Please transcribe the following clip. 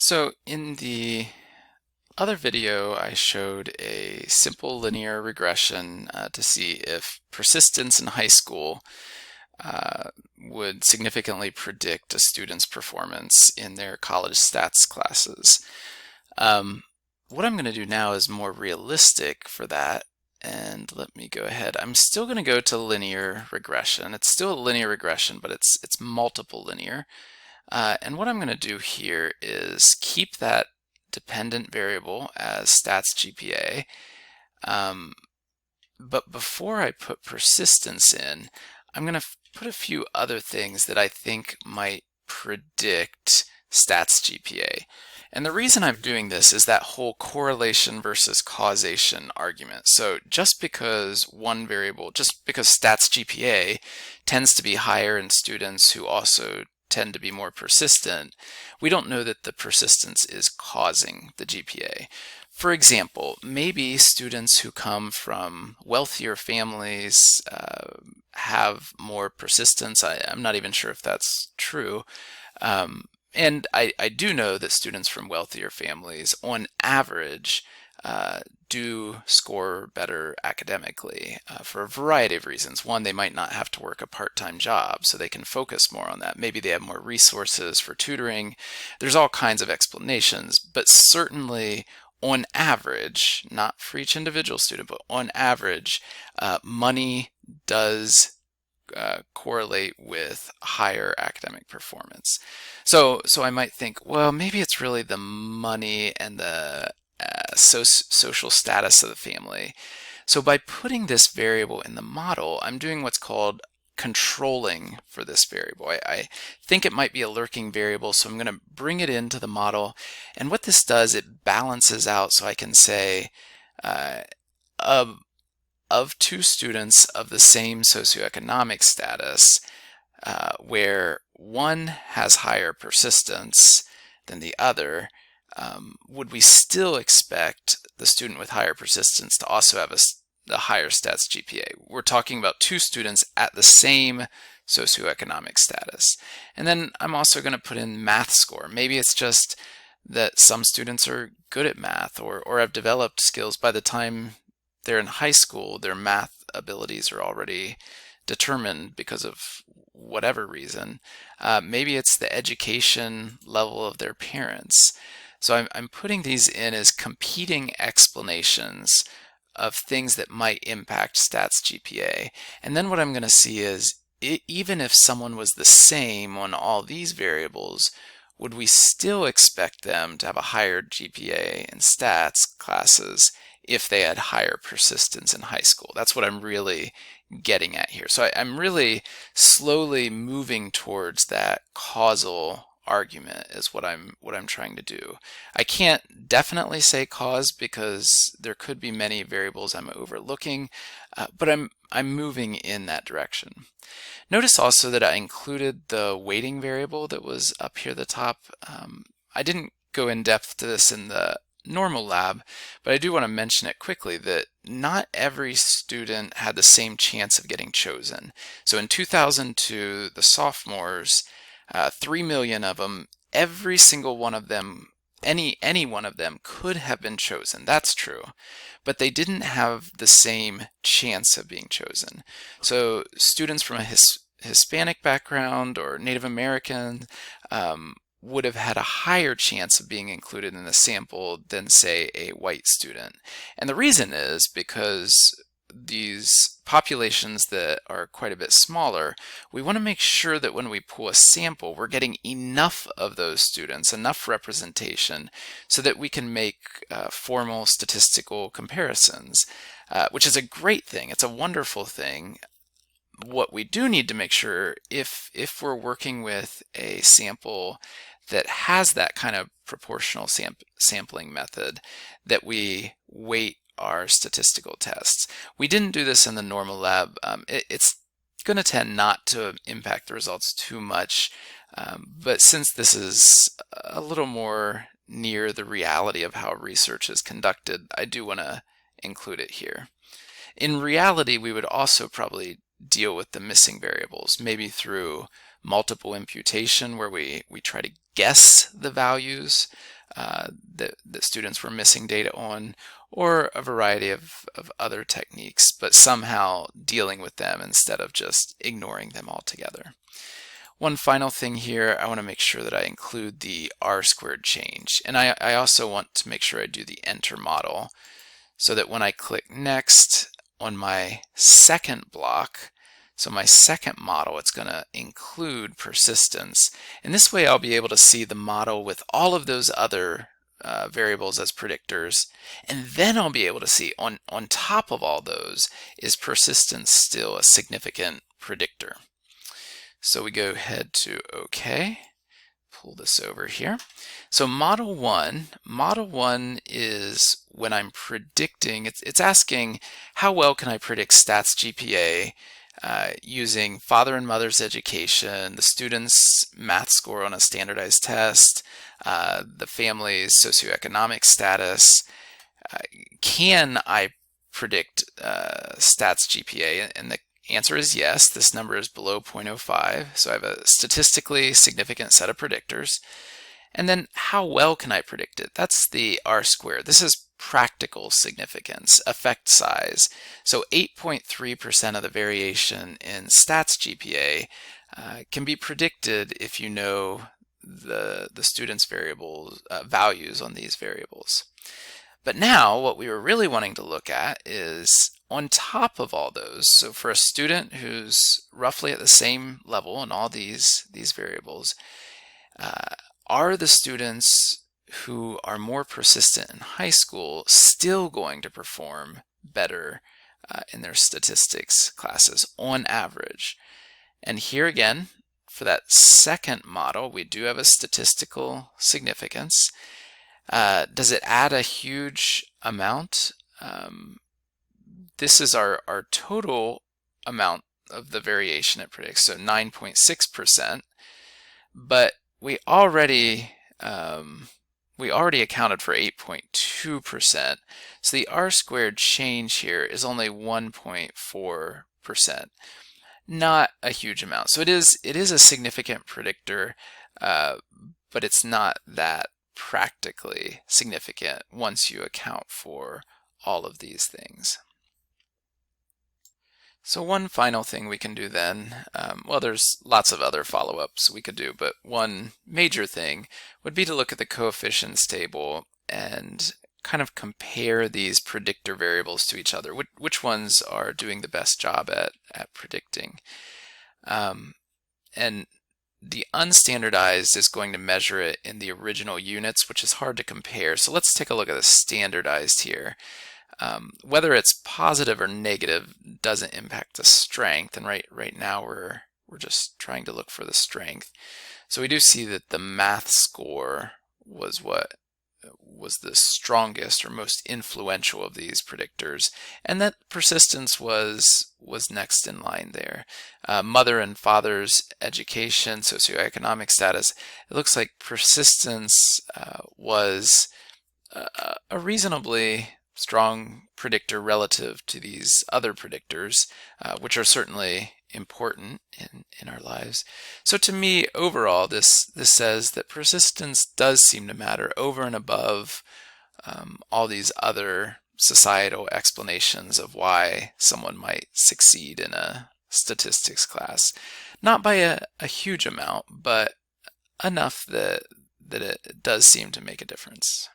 So in the other video, I showed a simple linear regression to see if persistence in high school would significantly predict a student's performance in their college stats classes. Um, what I'm going to do now is more realistic for that. And let me go ahead. I'm still going to go to linear regression. It's still a linear regression, but it's multiple linear. And what I'm going to do here is keep that dependent variable as stats GPA. But before I put persistence in, I'm going to put a few other things that I think might predict stats GPA. And the reason I'm doing this is that whole correlation versus causation argument. So just because one variable, just because stats GPA tends to be higher in students who also tend to be more persistent, we don't know that the persistence is causing the GPA. For example, maybe students who come from wealthier families have more persistence. I'm not even sure if that's true. And I do know that students from wealthier families, on average, do score better academically for a variety of reasons. One, they might not have to work a part-time job, so they can focus more on that. Maybe they have more resources for tutoring. There's all kinds of explanations, but certainly on average, not for each individual student, but on average, money does correlate with higher academic performance. So I might think, well, maybe it's really the money and the social status of the family. So by putting this variable in the model, I'm doing what's called controlling for this variable. I think it might be a lurking variable, so I'm going to bring it into the model. And what this does, it balances out, so I can say of two students of the same socioeconomic status, where one has higher persistence than the other, would we still expect the student with higher persistence to also have a higher stats GPA? We're talking about two students at the same socioeconomic status. And then I'm also going to put in math score. Maybe it's just that some students are good at math or have developed skills by the time they're in high school. Their math abilities are already determined because of whatever reason. Maybe it's the education level of their parents. So I'm putting these in as competing explanations of things that might impact stats GPA. And then what I'm going to see is even if someone was the same on all these variables, would we still expect them to have a higher GPA in stats classes if they had higher persistence in high school? That's what I'm really getting at here. So I'm really slowly moving towards that causal argument is what I'm trying to do. I can't definitely say cause because there could be many variables I'm overlooking, but I'm moving in that direction. Notice also that I included the weighting variable that was up here at the top. I didn't go in depth to this in the normal lab, but I do want to mention it quickly that not every student had the same chance of getting chosen. So in 2002, the sophomores, 3 million of them, every single one of them, any one of them could have been chosen. That's true. But they didn't have the same chance of being chosen. So students from a Hispanic background or Native American would have had a higher chance of being included in the sample than, say, a white student. And the reason is because these populations that are quite a bit smaller, we want to make sure that when we pull a sample, we're getting enough of those students, enough representation, so that we can make formal statistical comparisons, which is a great thing. It's a wonderful thing. What we do need to make sure, if we're working with a sample that has that kind of proportional sampling method, that we weight our statistical tests. We didn't do this in the normal lab. It's going to tend not to impact the results too much, but since this is a little more near the reality of how research is conducted, I do want to include it here. In reality, we would also probably deal with the missing variables, maybe through multiple imputation where we try to guess the values that students were missing data on, or a variety of other techniques, but somehow dealing with them instead of just ignoring them altogether. One final thing here, I want to make sure that I include the R-squared change, and I also want to make sure I do the enter model so that when I click next on my second block, so my second model, it's going to include persistence. And this way I'll be able to see the model with all of those other variables as predictors. And then I'll be able to see on top of all those, is persistence still a significant predictor? So we go ahead to OK. Pull this over here. So model one is when I'm predicting, it's asking how well can I predict stats GPA using father and mother's education, the student's math score on a standardized test, the family's socioeconomic status. Can I predict stats GPA? And the answer is yes. This number is below 0.05, so I have a statistically significant set of predictors. And then how well can I predict it? That's the R-squared. This is practical significance, effect size. So 8.3% of the variation in stats GPA can be predicted if you know the student's variables values on these variables. But now what we were really wanting to look at is on top of all those. So for a student who's roughly at the same level in all these variables, are the students who are more persistent in high school still going to perform better in their statistics classes on average? And here again, for that second model, we do have a statistical significance. Does it add a huge amount? This is our total amount of the variation it predicts, so 9.6%. But we already accounted for 8.2%. So the R-squared change here is only 1.4%. Not a huge amount. So it is a significant predictor, but it's not that practically significant once you account for all of these things. So one final thing we can do then, well, there's lots of other follow-ups we could do, but one major thing would be to look at the coefficients table and kind of compare these predictor variables to each other. Which ones are doing the best job at predicting? And the unstandardized is going to measure it in the original units, which is hard to compare. So let's take a look at the standardized here. Whether it's positive or negative doesn't impact the strength, and right now we're just trying to look for the strength. So we do see that the math score was what was the strongest or most influential of these predictors, and that persistence was next in line there. Mother and father's education, socioeconomic status, it looks like persistence was a reasonably strong predictor relative to these other predictors, which are certainly important in our lives. So to me, overall, this says that persistence does seem to matter over and above all these other societal explanations of why someone might succeed in a statistics class. Not by a huge amount, but enough that it does seem to make a difference.